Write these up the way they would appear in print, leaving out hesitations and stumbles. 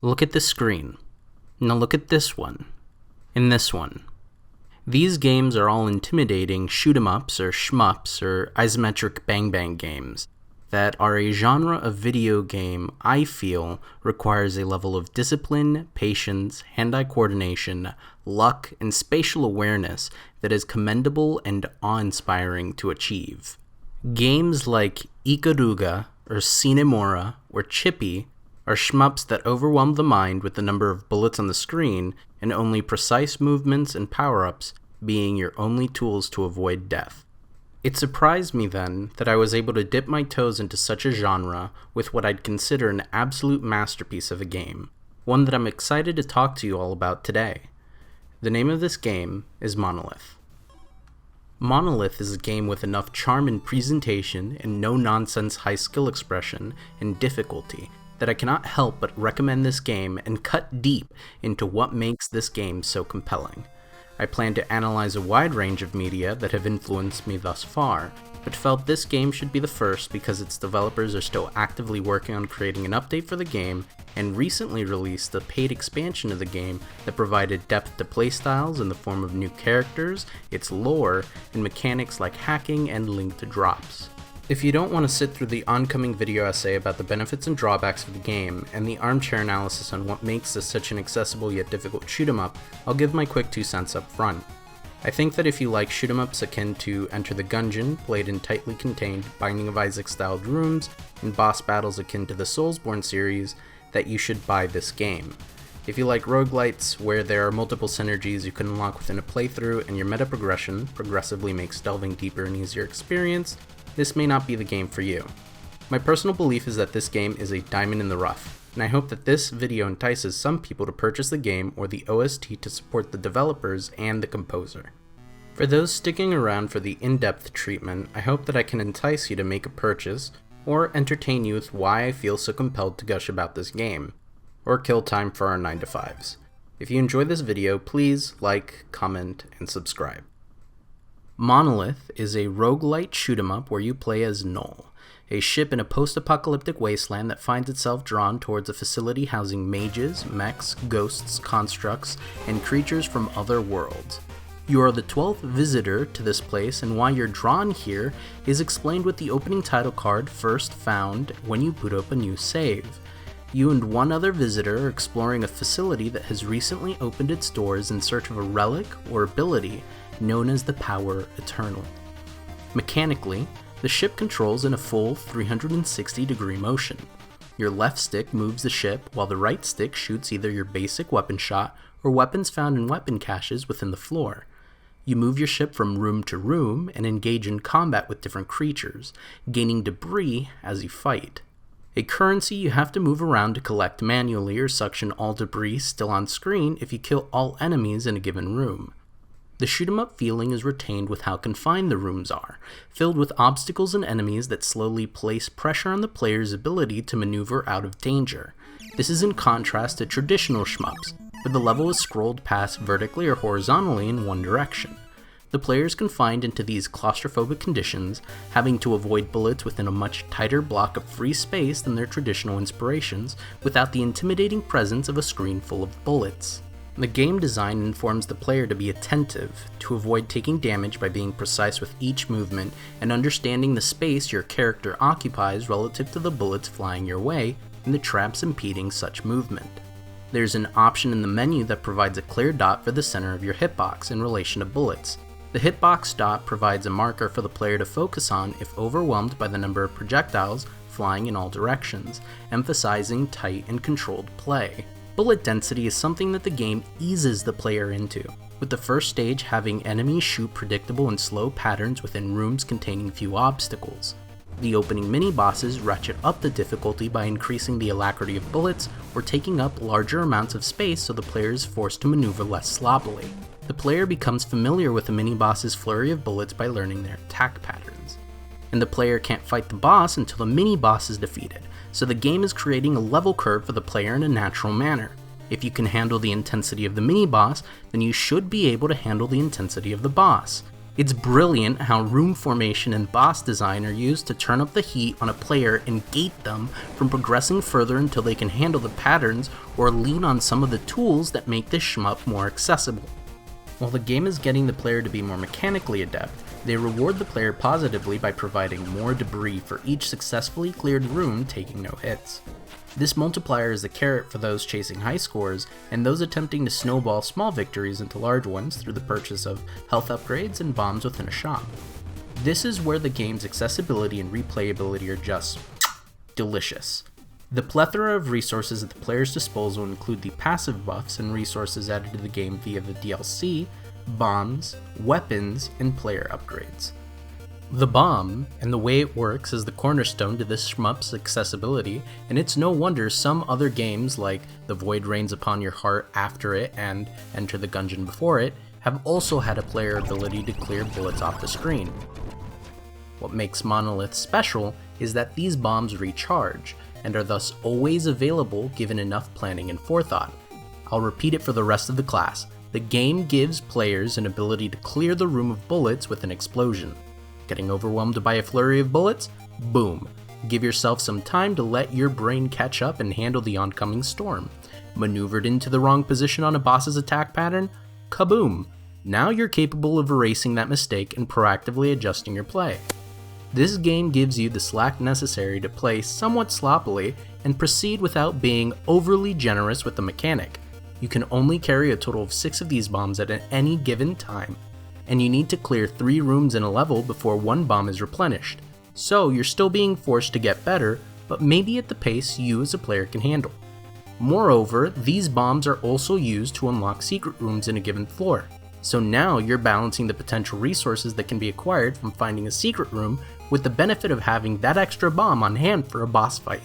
Look at this screen. Now look at this one. And this one. These games are all intimidating shoot-em-ups or shmups or isometric bang-bang games that are a genre of video game I feel requires a level of discipline, patience, hand-eye coordination, luck, and spatial awareness that is commendable and awe-inspiring to achieve. Games like Ikaruga or Cinemora or Chippy are shmups that overwhelm the mind with the number of bullets on the screen and only precise movements and power-ups being your only tools to avoid death. It surprised me then that I was able to dip my toes into such a genre with what I'd consider an absolute masterpiece of a game, one that I'm excited to talk to you all about today. The name of this game is Monolith. Monolith is a game with enough charm in presentation and no-nonsense high skill expression and difficulty that I cannot help but recommend this game and cut deep into what makes this game so compelling. I plan to analyze a wide range of media that have influenced me thus far, but felt this game should be the first because its developers are still actively working on creating an update for the game and recently released a paid expansion of the game that provided depth to playstyles in the form of new characters, its lore, and mechanics like hacking and linked drops. If you don't want to sit through the oncoming video essay about the benefits and drawbacks of the game, and the armchair analysis on what makes this such an accessible yet difficult shoot-em-up, I'll give my quick 2 cents up front. I think that if you like shoot-em-ups akin to Enter the Gungeon, played in tightly contained Binding of Isaac-styled rooms, and boss battles akin to the Soulsborne series, that you should buy this game. If you like roguelites, where there are multiple synergies you can unlock within a playthrough and your meta progression progressively makes delving deeper an easier experience, this may not be the game for you. My personal belief is that this game is a diamond in the rough, and I hope that this video entices some people to purchase the game or the OST to support the developers and the composer. For those sticking around for the in-depth treatment, I hope that I can entice you to make a purchase, or entertain you with why I feel so compelled to gush about this game, or kill time for our 9 to 5s. If you enjoyed this video, please like, comment, and subscribe. Monolith is a roguelite shoot-em-up where you play as Null, a ship in a post-apocalyptic wasteland that finds itself drawn towards a facility housing mages, mechs, ghosts, constructs, and creatures from other worlds. You are the 12th visitor to this place, and why you're drawn here is explained with the opening title card first found when you boot up a new save. You and one other visitor are exploring a facility that has recently opened its doors in search of a relic or ability known as the Power Eternal. Mechanically, the ship controls in a full 360-degree motion. Your left stick moves the ship while the right stick shoots either your basic weapon shot or weapons found in weapon caches within the floor. You move your ship from room to room and engage in combat with different creatures, gaining debris as you fight. A currency you have to move around to collect manually or suction all debris still on screen if you kill all enemies in a given room. The shoot-em-up feeling is retained with how confined the rooms are, filled with obstacles and enemies that slowly place pressure on the player's ability to maneuver out of danger. This is in contrast to traditional shmups, where the level is scrolled past vertically or horizontally in one direction. The player is confined into these claustrophobic conditions, having to avoid bullets within a much tighter block of free space than their traditional inspirations, without the intimidating presence of a screen full of bullets. The game design informs the player to be attentive, to avoid taking damage by being precise with each movement and understanding the space your character occupies relative to the bullets flying your way and the traps impeding such movement. There's an option in the menu that provides a clear dot for the center of your hitbox in relation to bullets. The hitbox dot provides a marker for the player to focus on if overwhelmed by the number of projectiles flying in all directions, emphasizing tight and controlled play. Bullet density is something that the game eases the player into, with the first stage having enemies shoot predictable and slow patterns within rooms containing few obstacles. The opening mini-bosses ratchet up the difficulty by increasing the alacrity of bullets or taking up larger amounts of space so the player is forced to maneuver less sloppily. The player becomes familiar with the mini-boss's flurry of bullets by learning their attack patterns. And the player can't fight the boss until the mini-boss is defeated, so the game is creating a level curve for the player in a natural manner. If you can handle the intensity of the mini-boss, then you should be able to handle the intensity of the boss. It's brilliant how room formation and boss design are used to turn up the heat on a player and gate them from progressing further until they can handle the patterns or lean on some of the tools that make this shmup more accessible. While the game is getting the player to be more mechanically adept, they reward the player positively by providing more debris for each successfully cleared room taking no hits. This multiplier is a carrot for those chasing high scores and those attempting to snowball small victories into large ones through the purchase of health upgrades and bombs within a shop. This is where the game's accessibility and replayability are just delicious. The plethora of resources at the player's disposal include the passive buffs and resources added to the game via the DLC, bombs, weapons, and player upgrades. The bomb, and the way it works, is the cornerstone to this shmup's accessibility, and it's no wonder some other games like The Void Rains Upon Your Heart after it and Enter the Gungeon before it have also had a player ability to clear bullets off the screen. What makes Monolith special is that these bombs recharge, and are thus always available given enough planning and forethought. I'll repeat it for the rest of the class. The game gives players an ability to clear the room of bullets with an explosion. Getting overwhelmed by a flurry of bullets? Boom. Give yourself some time to let your brain catch up and handle the oncoming storm. Maneuvered into the wrong position on a boss's attack pattern? Kaboom! Now you're capable of erasing that mistake and proactively adjusting your play. This game gives you the slack necessary to play somewhat sloppily and proceed without being overly generous with the mechanic. You can only carry a total of 6 of these bombs at any given time, and you need to clear 3 rooms in a level before 1 bomb is replenished. So you're still being forced to get better, but maybe at the pace you as a player can handle. Moreover, these bombs are also used to unlock secret rooms in a given floor. So now you're balancing the potential resources that can be acquired from finding a secret room with the benefit of having that extra bomb on hand for a boss fight.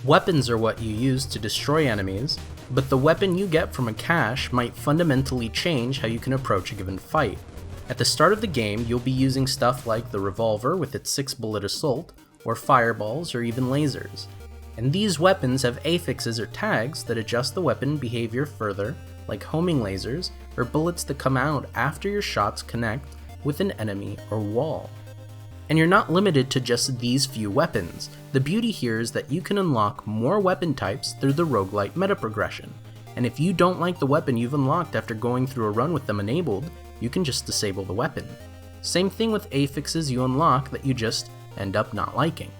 Weapons are what you use to destroy enemies, but the weapon you get from a cache might fundamentally change how you can approach a given fight. At the start of the game, you'll be using stuff like the revolver with its 6-bullet assault, or fireballs, or even lasers. And these weapons have affixes or tags that adjust the weapon behavior further, like homing lasers, or bullets that come out after your shots connect with an enemy or wall. And you're not limited to just these few weapons. The beauty here is that you can unlock more weapon types through the roguelite meta progression, and if you don't like the weapon you've unlocked after going through a run with them enabled, you can just disable the weapon. Same thing with affixes you unlock that you just end up not liking.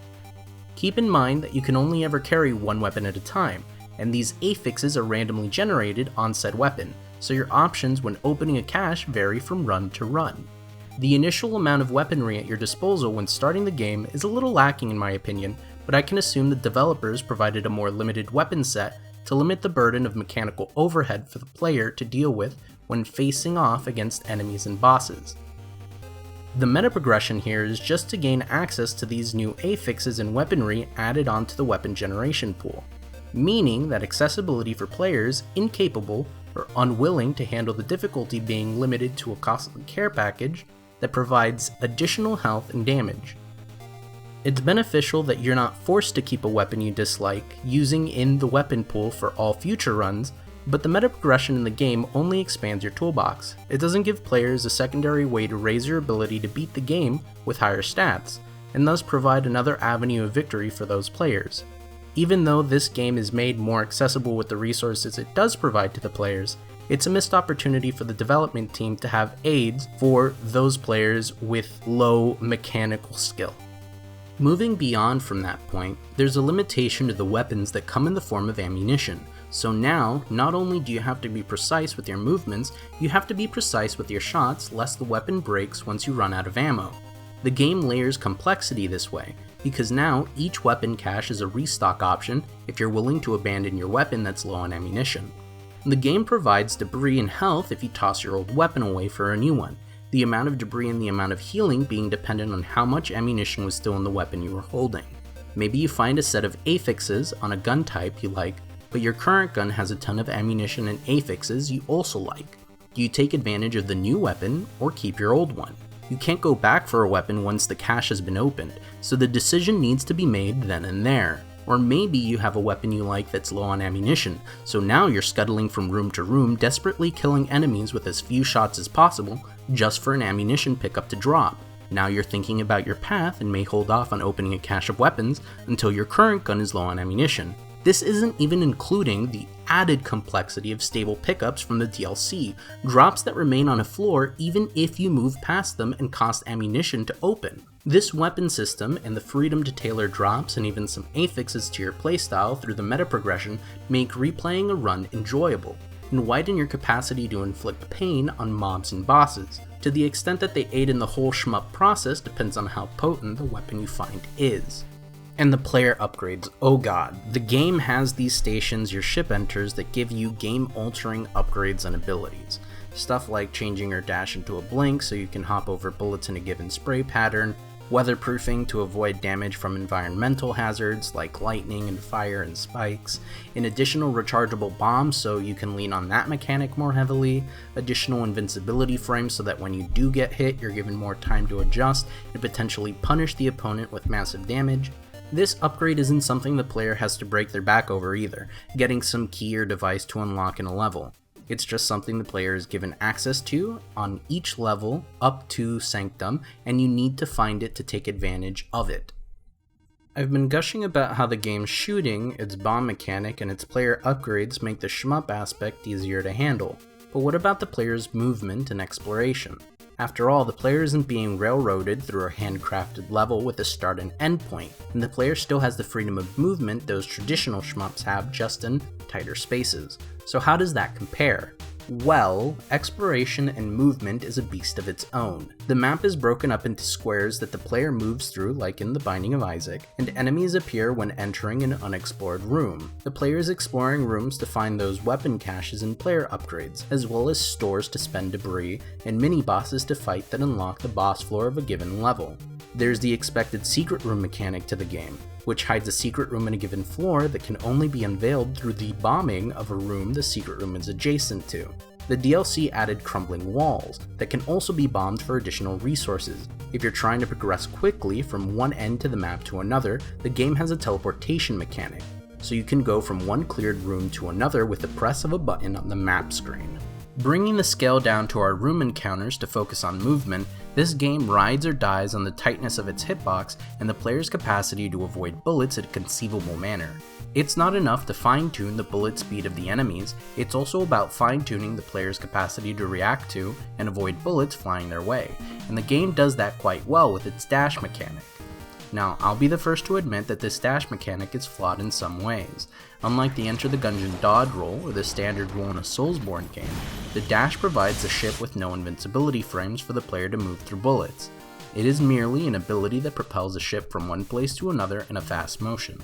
Keep in mind that you can only ever carry 1 weapon at a time, and these affixes are randomly generated on said weapon, so your options when opening a cache vary from run to run. The initial amount of weaponry at your disposal when starting the game is a little lacking in my opinion, but I can assume the developers provided a more limited weapon set to limit the burden of mechanical overhead for the player to deal with when facing off against enemies and bosses. The meta progression here is just to gain access to these new affixes and weaponry added onto the weapon generation pool, meaning that accessibility for players incapable or unwilling to handle the difficulty being limited to a costly care package that provides additional health and damage. It's beneficial that you're not forced to keep a weapon you dislike using in the weapon pool for all future runs, but the meta progression in the game only expands your toolbox. It doesn't give players a secondary way to raise your ability to beat the game with higher stats, and thus provide another avenue of victory for those players. Even though this game is made more accessible with the resources it does provide to the players, it's a missed opportunity for the development team to have aids for those players with low mechanical skill. Moving beyond from that point, there's a limitation to the weapons that come in the form of ammunition. So now, not only do you have to be precise with your movements, you have to be precise with your shots lest the weapon breaks once you run out of ammo. The game layers complexity this way, because now each weapon cache is a restock option if you're willing to abandon your weapon that's low on ammunition. The game provides debris and health if you toss your old weapon away for a new one, the amount of debris and the amount of healing being dependent on how much ammunition was still in the weapon you were holding. Maybe you find a set of affixes on a gun type you like, but your current gun has a ton of ammunition and affixes you also like. Do you take advantage of the new weapon or keep your old one? You can't go back for a weapon once the cache has been opened, so the decision needs to be made then and there. Or maybe you have a weapon you like that's low on ammunition, so now you're scuttling from room to room, desperately killing enemies with as few shots as possible, just for an ammunition pickup to drop. Now you're thinking about your path and may hold off on opening a cache of weapons until your current gun is low on ammunition. This isn't even including the added complexity of stable pickups from the DLC, drops that remain on a floor even if you move past them and cost ammunition to open. This weapon system and the freedom to tailor drops and even some affixes to your playstyle through the meta progression make replaying a run enjoyable, and widen your capacity to inflict pain on mobs and bosses. To the extent that they aid in the whole shmup process depends on how potent the weapon you find is. And the player upgrades, oh god. The game has these stations your ship enters that give you game-altering upgrades and abilities. Stuff like changing your dash into a blink so you can hop over bullets in a given spray pattern, weatherproofing to avoid damage from environmental hazards like lightning and fire and spikes, an additional rechargeable bomb so you can lean on that mechanic more heavily, additional invincibility frames so that when you do get hit you're given more time to adjust and potentially punish the opponent with massive damage. This upgrade isn't something the player has to break their back over either, getting some key or device to unlock in a level. It's just something the player is given access to on each level up to Sanctum, and you need to find it to take advantage of it. I've been gushing about how the game's shooting, its bomb mechanic, and its player upgrades make the shmup aspect easier to handle, but what about the player's movement and exploration? After all, the player isn't being railroaded through a handcrafted level with a start and end point, and the player still has the freedom of movement those traditional shmups have, just in tighter spaces. So how does that compare? Well, exploration and movement is a beast of its own. The map is broken up into squares that the player moves through, like in The Binding of Isaac, and enemies appear when entering an unexplored room. The player is exploring rooms to find those weapon caches and player upgrades, as well as stores to spend debris, and mini-bosses to fight that unlock the boss floor of a given level. There's the expected secret room mechanic to the game, which hides a secret room in a given floor that can only be unveiled through the bombing of a room the secret room is adjacent to. The DLC added crumbling walls that can also be bombed for additional resources. If you're trying to progress quickly from one end to the map to another, the game has a teleportation mechanic, so you can go from one cleared room to another with the press of a button on the map screen. Bringing the scale down to our room encounters to focus on movement, this game rides or dies on the tightness of its hitbox and the player's capacity to avoid bullets in a conceivable manner. It's not enough to fine-tune the bullet speed of the enemies, it's also about fine-tuning the player's capacity to react to and avoid bullets flying their way, and the game does that quite well with its dash mechanic. Now, I'll be the first to admit that this dash mechanic is flawed in some ways. Unlike the Enter the Gungeon dodge roll or the standard rule in a Soulsborne game, the dash provides a ship with no invincibility frames for the player to move through bullets. It is merely an ability that propels a ship from one place to another in a fast motion.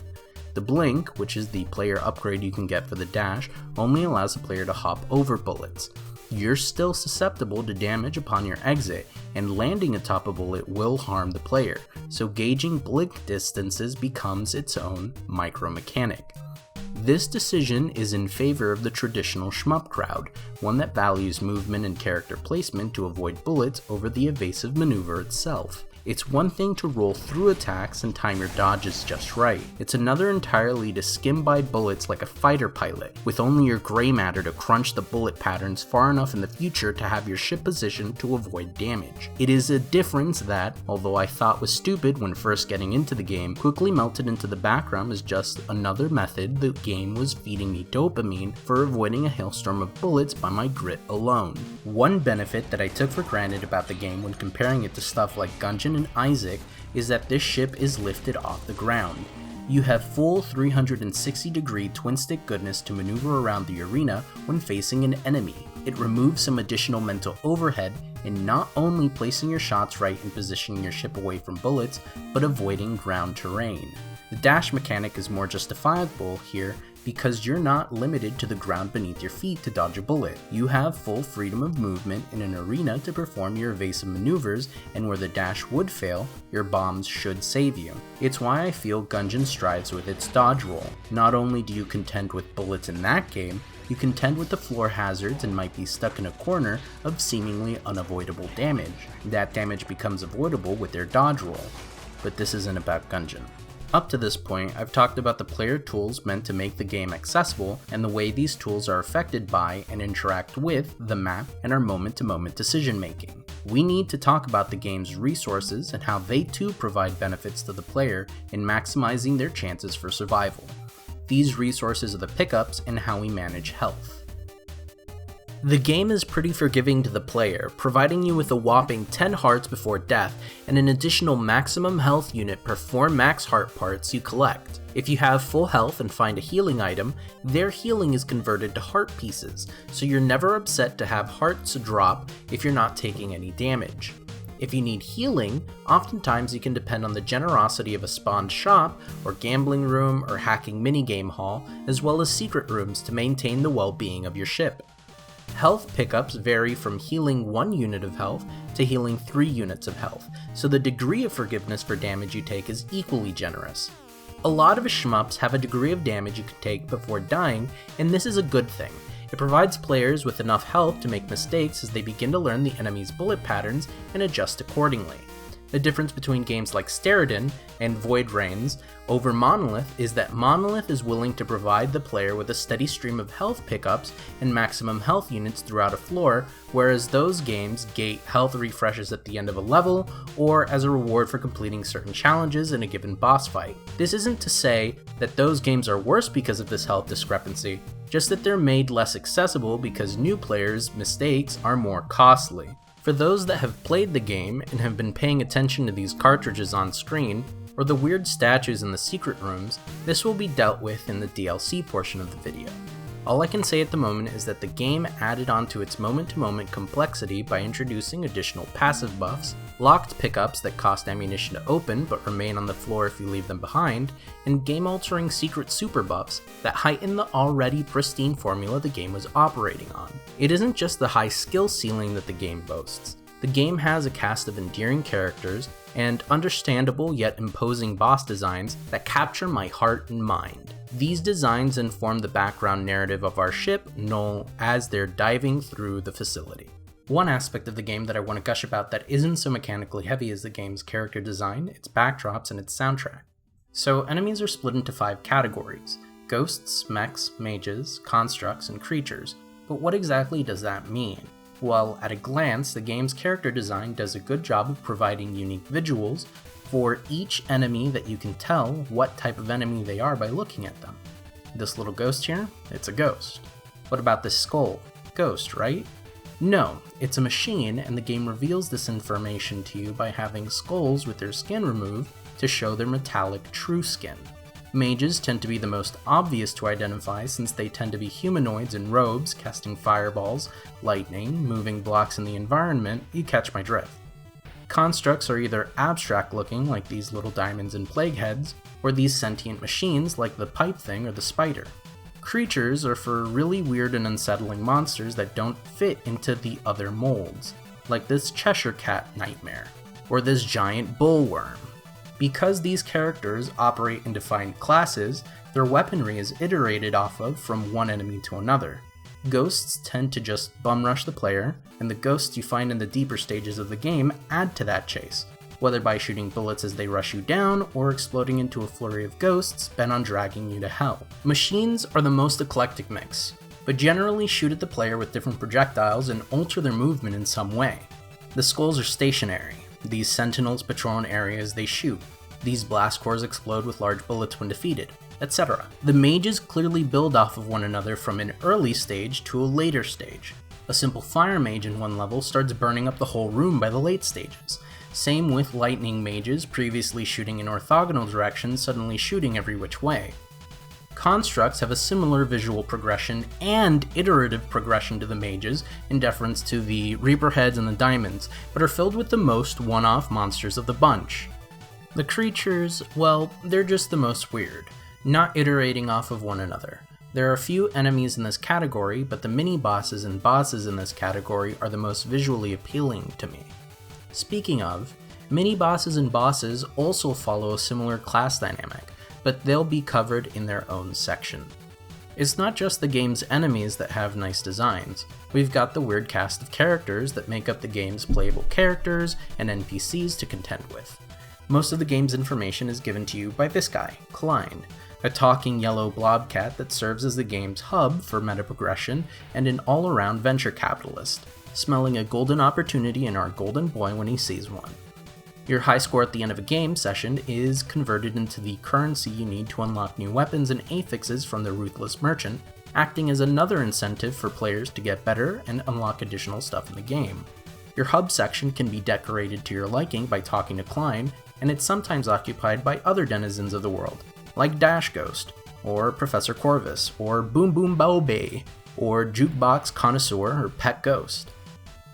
The blink, which is the player upgrade you can get for the dash, only allows the player to hop over bullets. You're still susceptible to damage upon your exit, and landing atop a bullet will harm the player, so gauging blink distances becomes its own micro-mechanic. This decision is in favor of the traditional shmup crowd, one that values movement and character placement to avoid bullets over the evasive maneuver itself. It's one thing to roll through attacks and time your dodges just right. It's another entirely to skim by bullets like a fighter pilot, with only your gray matter to crunch the bullet patterns far enough in the future to have your ship positioned to avoid damage. It is a difference that, although I thought was stupid when first getting into the game, quickly melted into the background as just another method the game was feeding me dopamine for avoiding a hailstorm of bullets by my grit alone. One benefit that I took for granted about the game when comparing it to stuff like Gungeon and Isaac is that this ship is lifted off the ground. You have full 360-degree twin-stick goodness to maneuver around the arena when facing an enemy. It removes some additional mental overhead in not only placing your shots right and positioning your ship away from bullets, but avoiding ground terrain. The dash mechanic is more justifiable here because you're not limited to the ground beneath your feet to dodge a bullet. You have full freedom of movement in an arena to perform your evasive maneuvers, and where the dash would fail, your bombs should save you. It's why I feel Gungeon strives with its dodge roll. Not only do you contend with bullets in that game, you contend with the floor hazards and might be stuck in a corner of seemingly unavoidable damage. That damage becomes avoidable with their dodge roll. But this isn't about Gungeon. Up to this point, I've talked about the player tools meant to make the game accessible and the way these tools are affected by and interact with the map and our moment-to-moment decision making. We need to talk about the game's resources and how they too provide benefits to the player in maximizing their chances for survival. These resources are the pickups and how we manage health. The game is pretty forgiving to the player, providing you with a whopping 10 hearts before death and an additional maximum health unit per 4 max heart parts you collect. If you have full health and find a healing item, their healing is converted to heart pieces, so you're never upset to have hearts drop if you're not taking any damage. If you need healing, oftentimes you can depend on the generosity of a spawned shop, or gambling room, or hacking minigame hall, as well as secret rooms to maintain the well-being of your ship. Health pickups vary from healing 1 unit of health to healing 3 units of health, so the degree of forgiveness for damage you take is equally generous. A lot of shmups have a degree of damage you can take before dying, and this is a good thing. It provides players with enough health to make mistakes as they begin to learn the enemy's bullet patterns and adjust accordingly. The difference between games like Staleman and Void Rains over Monolith is that Monolith is willing to provide the player with a steady stream of health pickups and maximum health units throughout a floor, whereas those games gate health refreshes at the end of a level or as a reward for completing certain challenges in a given boss fight. This isn't to say that those games are worse because of this health discrepancy, just that they're made less accessible because new players' mistakes are more costly. For those that have played the game and have been paying attention to these cartridges on screen, or the weird statues in the secret rooms, this will be dealt with in the DLC portion of the video. All I can say at the moment is that the game added onto its moment-to-moment complexity by introducing additional passive buffs, locked pickups that cost ammunition to open but remain on the floor if you leave them behind, and game-altering secret super buffs that heighten the already pristine formula the game was operating on. It isn't just the high skill ceiling that the game boasts. The game has a cast of endearing characters and understandable yet imposing boss designs that capture my heart and mind. These designs inform the background narrative of our ship, Null, as they're diving through the facility. One aspect of the game that I want to gush about that isn't so mechanically heavy is the game's character design, its backdrops, and its soundtrack. So enemies are split into 5 categories: ghosts, mechs, mages, constructs, and creatures. But what exactly does that mean? Well, at a glance, the game's character design does a good job of providing unique visuals for each enemy that you can tell what type of enemy they are by looking at them. This little ghost here, it's a ghost. What about this skull? Ghost, right? No, it's a machine, and the game reveals this information to you by having skulls with their skin removed to show their metallic true skin. Mages tend to be the most obvious to identify since they tend to be humanoids in robes, casting fireballs, lightning, moving blocks in the environment. You catch my drift. Constructs are either abstract looking, like these little diamonds and plague heads, or these sentient machines like the pipe thing or the spider. Creatures are for really weird and unsettling monsters that don't fit into the other molds, like this Cheshire Cat nightmare, or this giant bullworm. Because these characters operate in defined classes, their weaponry is iterated off of from one enemy to another. Ghosts tend to just bum rush the player, and the ghosts you find in the deeper stages of the game add to that chase, whether by shooting bullets as they rush you down or exploding into a flurry of ghosts bent on dragging you to hell. Machines are the most eclectic mix, but generally shoot at the player with different projectiles and alter their movement in some way. The skulls are stationary. These sentinels patrol in areas they shoot. These blast cores explode with large bullets when defeated, etc. The mages clearly build off of one another from an early stage to a later stage. A simple fire mage in one level starts burning up the whole room by the late stages. Same with lightning mages previously shooting in orthogonal directions suddenly shooting every which way. Constructs have a similar visual progression and iterative progression to the mages in deference to the Reaper heads and the diamonds, but are filled with the most one-off monsters of the bunch. The creatures, well, they're just the most weird, not iterating off of one another. There are a few enemies in this category, but the mini-bosses and bosses in this category are the most visually appealing to me. Speaking of, mini-bosses and bosses also follow a similar class dynamic, but they'll be covered in their own section. It's not just the game's enemies that have nice designs. We've got the weird cast of characters that make up the game's playable characters and NPCs to contend with. Most of the game's information is given to you by this guy, Klein, a talking yellow blobcat that serves as the game's hub for meta progression and an all-around venture capitalist, smelling a golden opportunity in our golden boy when he sees one. Your high score at the end of a game session is converted into the currency you need to unlock new weapons and affixes from the Ruthless Merchant, acting as another incentive for players to get better and unlock additional stuff in the game. Your hub section can be decorated to your liking by talking to Klein, and it's sometimes occupied by other denizens of the world, like Dash Ghost, or Professor Corvus, or Boom Boom Baobei, or Jukebox Connoisseur or Pet Ghost.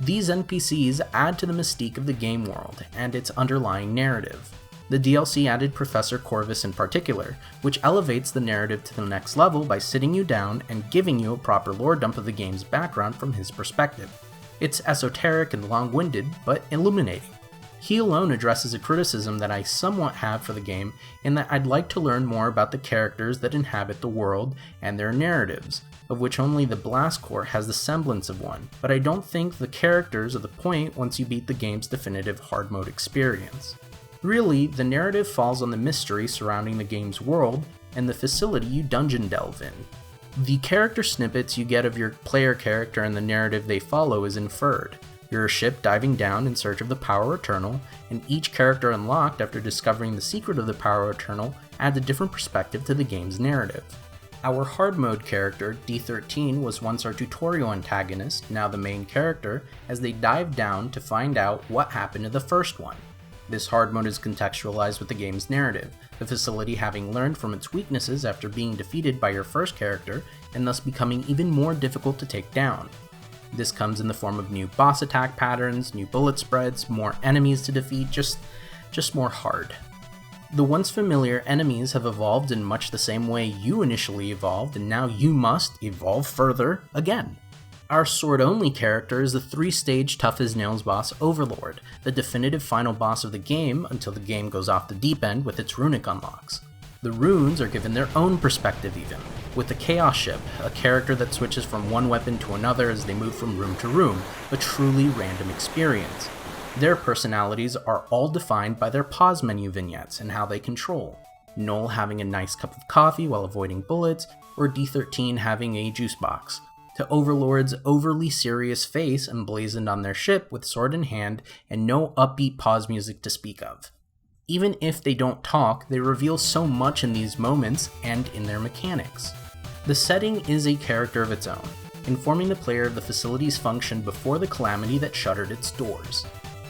These NPCs add to the mystique of the game world and its underlying narrative. The DLC added Professor Corvus in particular, which elevates the narrative to the next level by sitting you down and giving you a proper lore dump of the game's background from his perspective. It's esoteric and long-winded, but illuminating. He alone addresses a criticism that I somewhat have for the game in that I'd like to learn more about the characters that inhabit the world and their narratives, of which only the Blast Corps has the semblance of one, but I don't think the characters are the point once you beat the game's definitive hard mode experience. Really, the narrative falls on the mystery surrounding the game's world and the facility you dungeon delve in. The character snippets you get of your player character and the narrative they follow is inferred. You're a ship diving down in search of the Power Eternal, and each character unlocked after discovering the secret of the Power Eternal adds a different perspective to the game's narrative. Our hard mode character, D13, was once our tutorial antagonist, now the main character, as they dive down to find out what happened to the first one. This hard mode is contextualized with the game's narrative, the facility having learned from its weaknesses after being defeated by your first character, and thus becoming even more difficult to take down. This comes in the form of new boss attack patterns, new bullet spreads, more enemies to defeat, just more hard. The once familiar enemies have evolved in much the same way you initially evolved, and now you must evolve further again. Our sword-only character is the 3-stage tough-as-nails boss Overlord, the definitive final boss of the game until the game goes off the deep end with its runic unlocks. The runes are given their own perspective even, with the Chaos Ship, a character that switches from one weapon to another as they move from room to room, a truly random experience. Their personalities are all defined by their pause menu vignettes and how they control. Null having a nice cup of coffee while avoiding bullets, or D13 having a juice box, to Overlord's overly serious face emblazoned on their ship with sword in hand and no upbeat pause music to speak of. Even if they don't talk, they reveal so much in these moments and in their mechanics. The setting is a character of its own, informing the player of the facility's function before the calamity that shuttered its doors.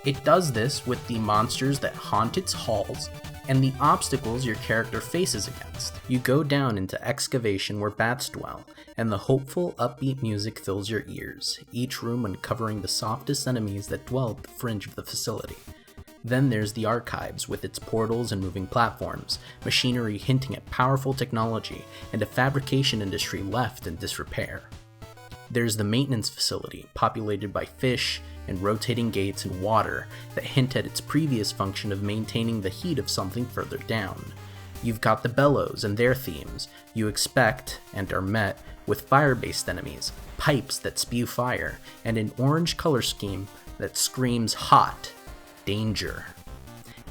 It does this with the monsters that haunt its halls and the obstacles your character faces against. You go down into excavation where bats dwell, and the hopeful, upbeat music fills your ears, each room uncovering the softest enemies that dwell at the fringe of the facility. Then there's the archives with its portals and moving platforms, machinery hinting at powerful technology, and a fabrication industry left in disrepair. There's the maintenance facility, populated by fish and rotating gates and water that hint at its previous function of maintaining the heat of something further down. You've got the bellows and their themes. You expect, and are met, with fire-based enemies, pipes that spew fire, and an orange color scheme that screams hot. Danger.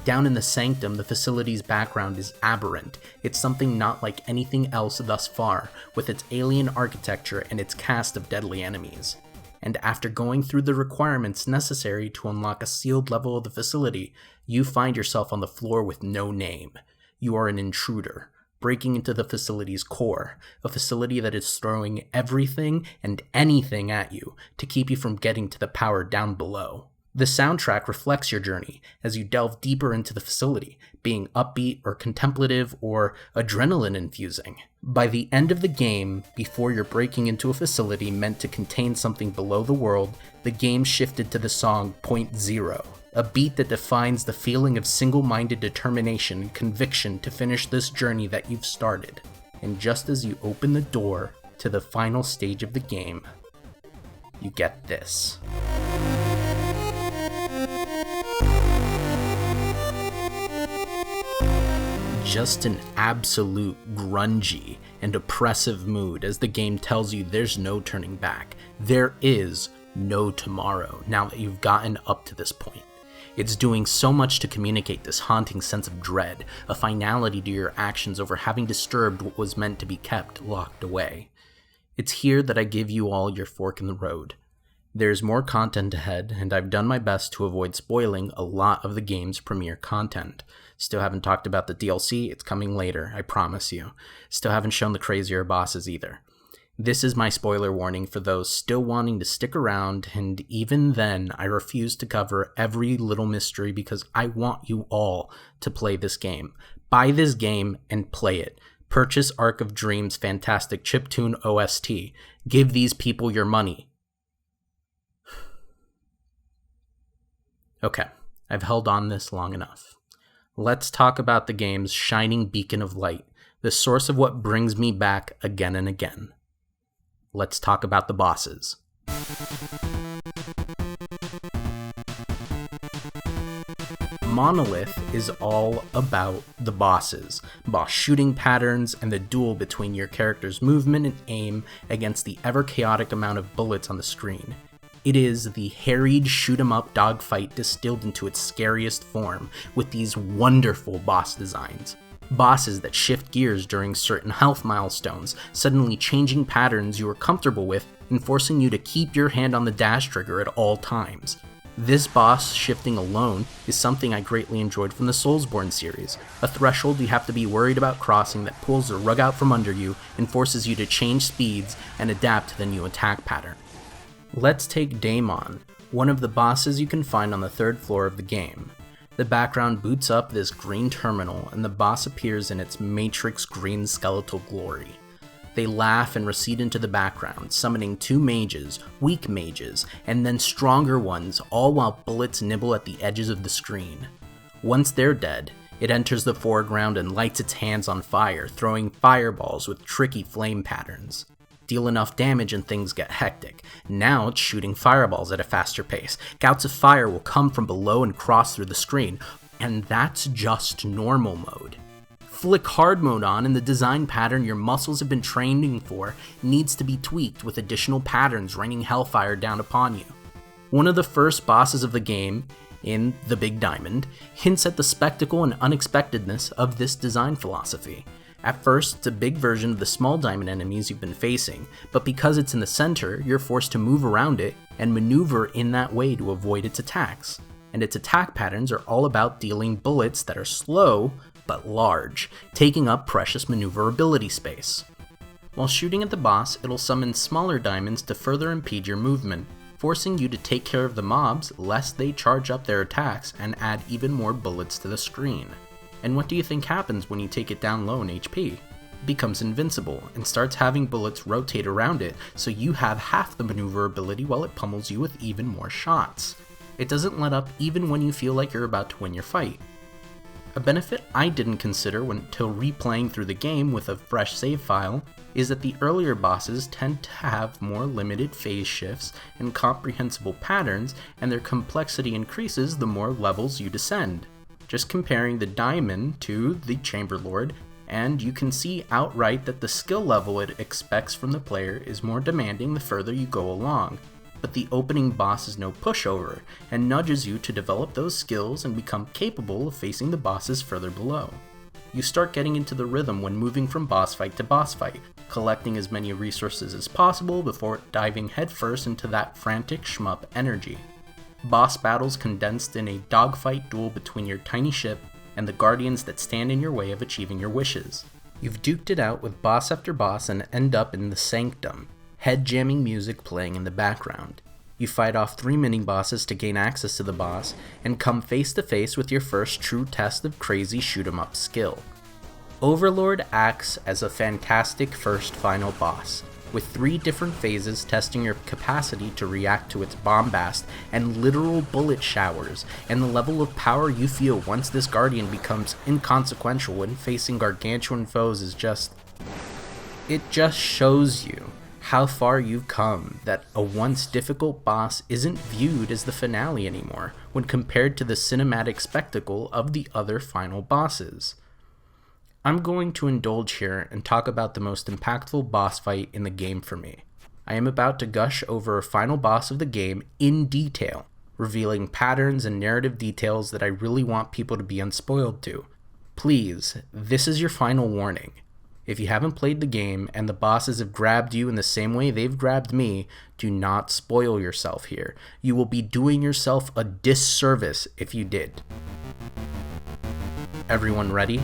Down in the sanctum, the facility's background is aberrant. It's something not like anything else thus far, with its alien architecture and its cast of deadly enemies. And after going through the requirements necessary to unlock a sealed level of the facility, you find yourself on the floor with no name. You are an intruder, breaking into the facility's core, a facility that is throwing everything and anything at you to keep you from getting to the power down below. The soundtrack reflects your journey as you delve deeper into the facility, being upbeat or contemplative or adrenaline-infusing. By the end of the game, before you're breaking into a facility meant to contain something below the world, the game shifted to the song Point Zero, a beat that defines the feeling of single-minded determination and conviction to finish this journey that you've started. And just as you open the door to the final stage of the game, you get this. Just an absolute grungy and oppressive mood as the game tells you there's no turning back. There is no tomorrow now that you've gotten up to this point. It's doing so much to communicate this haunting sense of dread, a finality to your actions over having disturbed what was meant to be kept locked away. It's here that I give you all your fork in the road. There's more content ahead, and I've done my best to avoid spoiling a lot of the game's premiere content. Still haven't talked about the DLC, it's coming later, I promise you. Still haven't shown the crazier bosses either. This is my spoiler warning for those still wanting to stick around, and even then, I refuse to cover every little mystery because I want you all to play this game. Buy this game and play it. Purchase Arc of Dreams' fantastic chiptune OST. Give these people your money. Okay, I've held on this long enough. Let's talk about the game's shining beacon of light, the source of what brings me back again and again. Let's talk about the bosses. Monolith is all about the bosses, boss shooting patterns, and the duel between your character's movement and aim against the ever-chaotic amount of bullets on the screen. It is the harried shoot-'em-up dogfight distilled into its scariest form, with these wonderful boss designs. Bosses that shift gears during certain health milestones, suddenly changing patterns you are comfortable with and forcing you to keep your hand on the dash trigger at all times. This boss shifting alone is something I greatly enjoyed from the Soulsborne series, a threshold you have to be worried about crossing that pulls the rug out from under you and forces you to change speeds and adapt to the new attack pattern. Let's take Daemon, one of the bosses you can find on the 3rd floor of the game. The background boots up this green terminal and the boss appears in its matrix green skeletal glory. They laugh and recede into the background, summoning 2 mages, weak mages, and then stronger ones, all while bullets nibble at the edges of the screen. Once they're dead, it enters the foreground and lights its hands on fire, throwing fireballs with tricky flame patterns. Deal enough damage and things get hectic. Now it's shooting fireballs at a faster pace. Gouts of fire will come from below and cross through the screen, and that's just normal mode. Flick hard mode on and the design pattern your muscles have been training for needs to be tweaked with additional patterns raining hellfire down upon you. One of the first bosses of the game, in the Big Diamond, hints at the spectacle and unexpectedness of this design philosophy. At first, it's a big version of the small diamond enemies you've been facing, but because it's in the center, you're forced to move around it and maneuver in that way to avoid its attacks. And its attack patterns are all about dealing bullets that are slow, but large, taking up precious maneuverability space. While shooting at the boss, it'll summon smaller diamonds to further impede your movement, forcing you to take care of the mobs lest they charge up their attacks and add even more bullets to the screen. And what do you think happens when you take it down low in HP? It becomes invincible and starts having bullets rotate around it so you have half the maneuverability while it pummels you with even more shots. It doesn't let up even when you feel like you're about to win your fight. A benefit I didn't consider until replaying through the game with a fresh save file is that the earlier bosses tend to have more limited phase shifts and comprehensible patterns, and their complexity increases the more levels you descend. Just comparing the Diamond to the Chamberlord, and you can see outright that the skill level it expects from the player is more demanding the further you go along. But the opening boss is no pushover, and nudges you to develop those skills and become capable of facing the bosses further below. You start getting into the rhythm when moving from boss fight to boss fight, collecting as many resources as possible before diving headfirst into that frantic shmup energy. Boss battles condensed in a dogfight duel between your tiny ship and the guardians that stand in your way of achieving your wishes. You've duked it out with boss after boss and end up in the Sanctum, head-jamming music playing in the background. You fight off 3 mini-bosses to gain access to the boss, and come face to face with your first true test of crazy shoot-'em-up skill. Overlord acts as a fantastic first final boss, with 3 different phases testing your capacity to react to its bombast and literal bullet showers, and the level of power you feel once this guardian becomes inconsequential when facing gargantuan foes is it just shows you how far you've come, that a once difficult boss isn't viewed as the finale anymore when compared to the cinematic spectacle of the other final bosses. I'm going to indulge here and talk about the most impactful boss fight in the game for me. I am about to gush over a final boss of the game in detail, revealing patterns and narrative details that I really want people to be unspoiled to. Please, this is your final warning. If you haven't played the game and the bosses have grabbed you in the same way they've grabbed me, do not spoil yourself here. You will be doing yourself a disservice if you did. Everyone ready?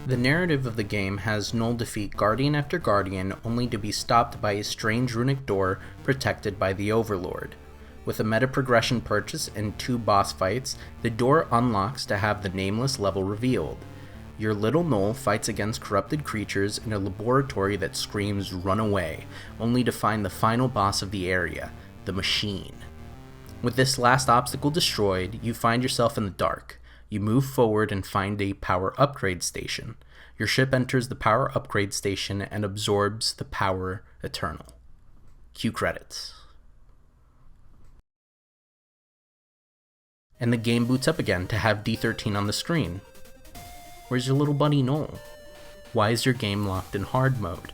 The narrative of the game has Null defeat Guardian after Guardian only to be stopped by a strange runic door protected by the Overlord. With a meta progression purchase and 2 boss fights, the door unlocks to have the nameless level revealed. Your little Null fights against corrupted creatures in a laboratory that screams "run away," only to find the final boss of the area, the Machine. With this last obstacle destroyed, you find yourself in the dark. You move forward and find a power upgrade station. Your ship enters the power upgrade station and absorbs the power eternal. Cue credits. And the game boots up again to have D13 on the screen. Where's your little buddy Null? Why is your game locked in hard mode?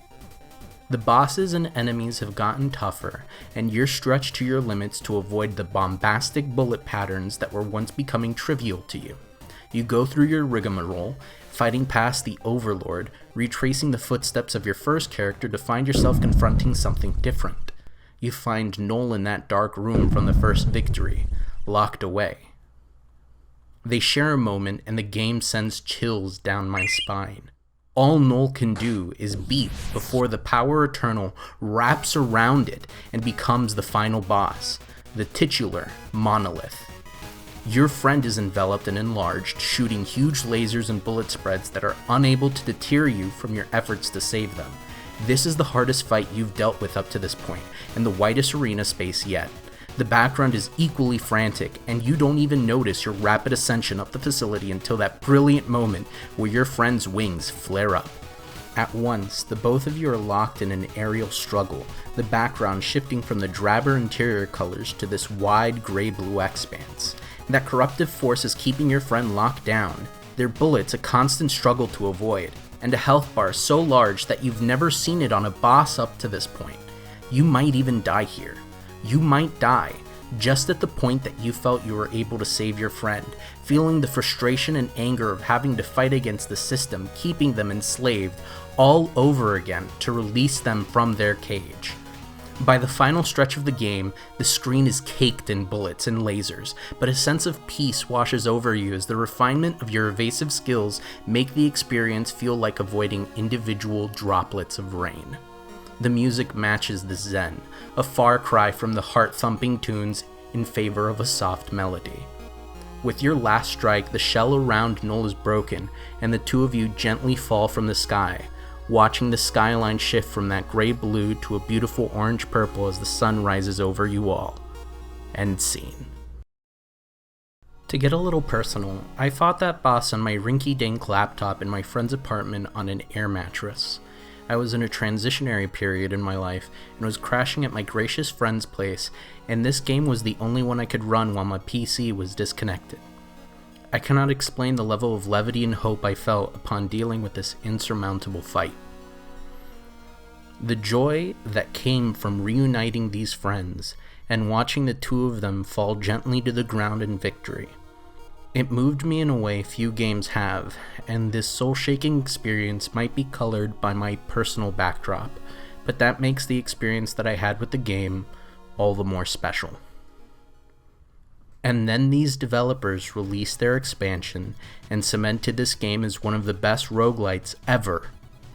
The bosses and enemies have gotten tougher, and you're stretched to your limits to avoid the bombastic bullet patterns that were once becoming trivial to you. You go through your rigmarole, fighting past the Overlord, retracing the footsteps of your first character to find yourself confronting something different. You find Null in that dark room from the first victory, locked away. They share a moment and the game sends chills down my spine. All Null can do is beat before the power eternal wraps around it and becomes the final boss, the titular Monolith. Your friend is enveloped and enlarged, shooting huge lasers and bullet spreads that are unable to deter you from your efforts to save them. This is the hardest fight you've dealt with up to this point, and the widest arena space yet. The background is equally frantic, and you don't even notice your rapid ascension up the facility until that brilliant moment where your friend's wings flare up. At once, the both of you are locked in an aerial struggle, the background shifting from the drabber interior colors to this wide gray-blue expanse. That corruptive force is keeping your friend locked down, their bullets a constant struggle to avoid, and a health bar so large that you've never seen it on a boss up to this point. You might even die here. You might die, just at the point that you felt you were able to save your friend, feeling the frustration and anger of having to fight against the system, keeping them enslaved all over again to release them from their cage. By the final stretch of the game, the screen is caked in bullets and lasers, but a sense of peace washes over you as the refinement of your evasive skills make the experience feel like avoiding individual droplets of rain. The music matches the zen, a far cry from the heart-thumping tunes in favor of a soft melody. With your last strike, the shell around Null is broken, and the two of you gently fall from the sky, watching the skyline shift from that gray-blue to a beautiful orange-purple as the sun rises over you all. End scene. To get a little personal, I fought that boss on my rinky-dink laptop in my friend's apartment on an air mattress. I was in a transitionary period in my life and was crashing at my gracious friend's place, and this game was the only one I could run while my PC was disconnected. I cannot explain the level of levity and hope I felt upon dealing with this insurmountable fight. The joy that came from reuniting these friends and watching the two of them fall gently to the ground in victory. It moved me in a way few games have, and this soul-shaking experience might be colored by my personal backdrop, but that makes the experience that I had with the game all the more special. And then these developers released their expansion and cemented this game as one of the best roguelites ever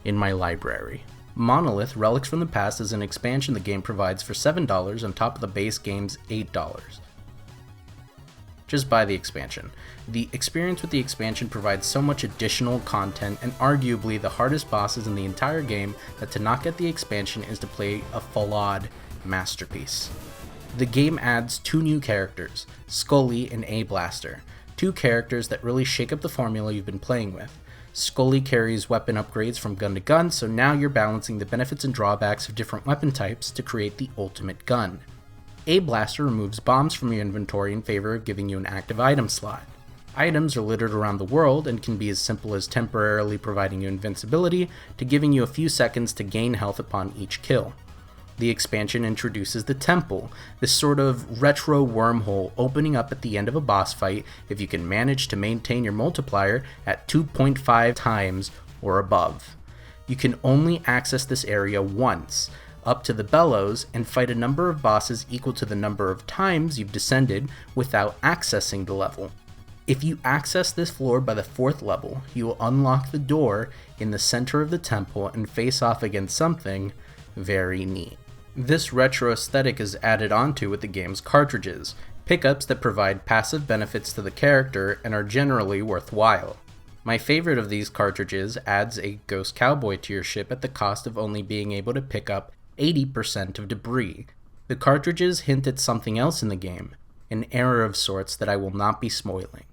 in my library. Monolith Relics from the Past is an expansion the game provides for $7 on top of the base game's $8. Just buy the expansion. The experience with the expansion provides so much additional content and arguably the hardest bosses in the entire game that to not get the expansion is to play a flawed masterpiece. The game adds 2 new characters, Scully and A-Blaster, 2 characters that really shake up the formula you've been playing with. Scully carries weapon upgrades from gun to gun, so now you're balancing the benefits and drawbacks of different weapon types to create the ultimate gun. A-Blaster removes bombs from your inventory in favor of giving you an active item slot. Items are littered around the world and can be as simple as temporarily providing you invincibility to giving you a few seconds to gain health upon each kill. The expansion introduces the Temple, this sort of retro wormhole opening up at the end of a boss fight if you can manage to maintain your multiplier at 2.5 times or above. You can only access this area once, up to the Bellows, and fight a number of bosses equal to the number of times you've descended without accessing the level. If you access this floor by the 4th level, you will unlock the door in the center of the temple and face off against something very neat. This retro aesthetic is added onto with the game's cartridges, pickups that provide passive benefits to the character and are generally worthwhile. My favorite of these cartridges adds a Ghost Cowboy to your ship at the cost of only being able to pick up 80% of debris. The cartridges hint at something else in the game, an error of sorts that I will not be spoiling.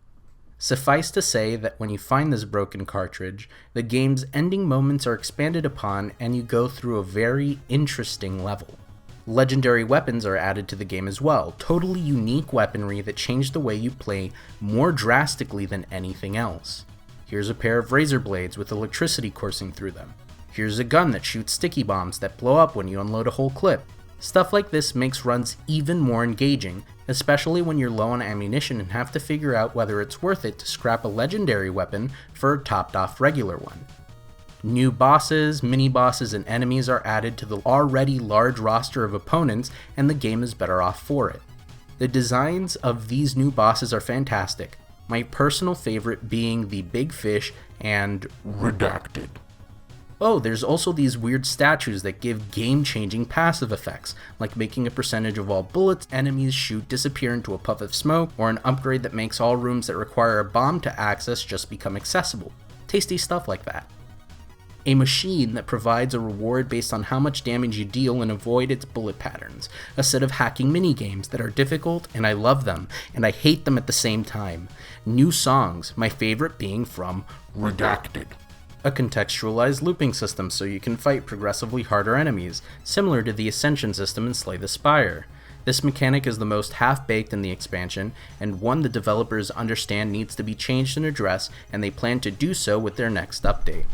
Suffice to say that when you find this broken cartridge, the game's ending moments are expanded upon and you go through a very interesting level. Legendary weapons are added to the game as well, totally unique weaponry that change the way you play more drastically than anything else. Here's a pair of razor blades with electricity coursing through them. Here's a gun that shoots sticky bombs that blow up when you unload a whole clip. Stuff like this makes runs even more engaging, especially when you're low on ammunition and have to figure out whether it's worth it to scrap a legendary weapon for a topped-off regular one. New bosses, mini-bosses, and enemies are added to the already large roster of opponents, and the game is better off for it. The designs of these new bosses are fantastic, my personal favorite being the Big Fish and Redacted. Oh, there's also these weird statues that give game-changing passive effects, like making a percentage of all bullets enemies shoot disappear into a puff of smoke, or an upgrade that makes all rooms that require a bomb to access just become accessible. Tasty stuff like that. A machine that provides a reward based on how much damage you deal and avoid its bullet patterns. A set of hacking minigames that are difficult, and I love them, and I hate them at the same time. New songs, my favorite being from Redacted. A contextualized looping system so you can fight progressively harder enemies, similar to the Ascension system in Slay the Spire. This mechanic is the most half-baked in the expansion, and one the developers understand needs to be changed and addressed, and they plan to do so with their next update.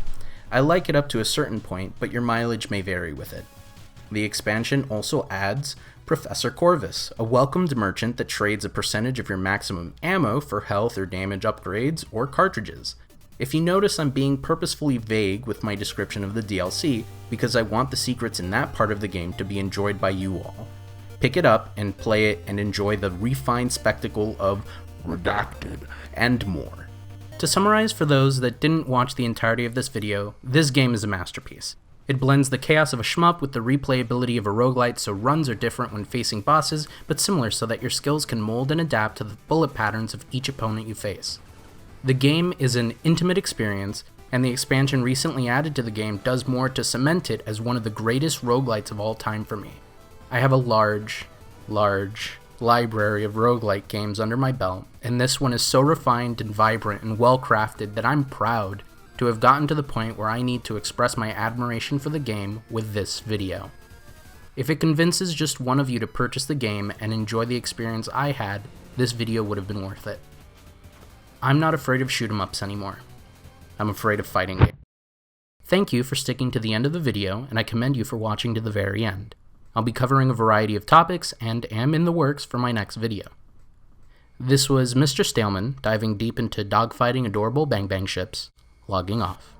I like it up to a certain point, but your mileage may vary with it. The expansion also adds Professor Corvus, a welcomed merchant that trades a percentage of your maximum ammo for health or damage upgrades or cartridges. If you notice, I'm being purposefully vague with my description of the DLC because I want the secrets in that part of the game to be enjoyed by you all. Pick it up and play it and enjoy the refined spectacle of Redacted and more. To summarize for those that didn't watch the entirety of this video, this game is a masterpiece. It blends the chaos of a shmup with the replayability of a roguelite, so runs are different when facing bosses, but similar so that your skills can mold and adapt to the bullet patterns of each opponent you face. The game is an intimate experience, and the expansion recently added to the game does more to cement it as one of the greatest roguelites of all time for me. I have a large library of roguelite games under my belt, and this one is so refined and vibrant and well crafted that I'm proud to have gotten to the point where I need to express my admiration for the game with this video. If it convinces just one of you to purchase the game and enjoy the experience I had, this video would have been worth it. I'm not afraid of shoot-em-ups anymore. I'm afraid of fighting games. Thank you for sticking to the end of the video, and I commend you for watching to the very end. I'll be covering a variety of topics and am in the works for my next video. This was Mr. Staleman diving deep into dogfighting adorable bang bang ships, logging off.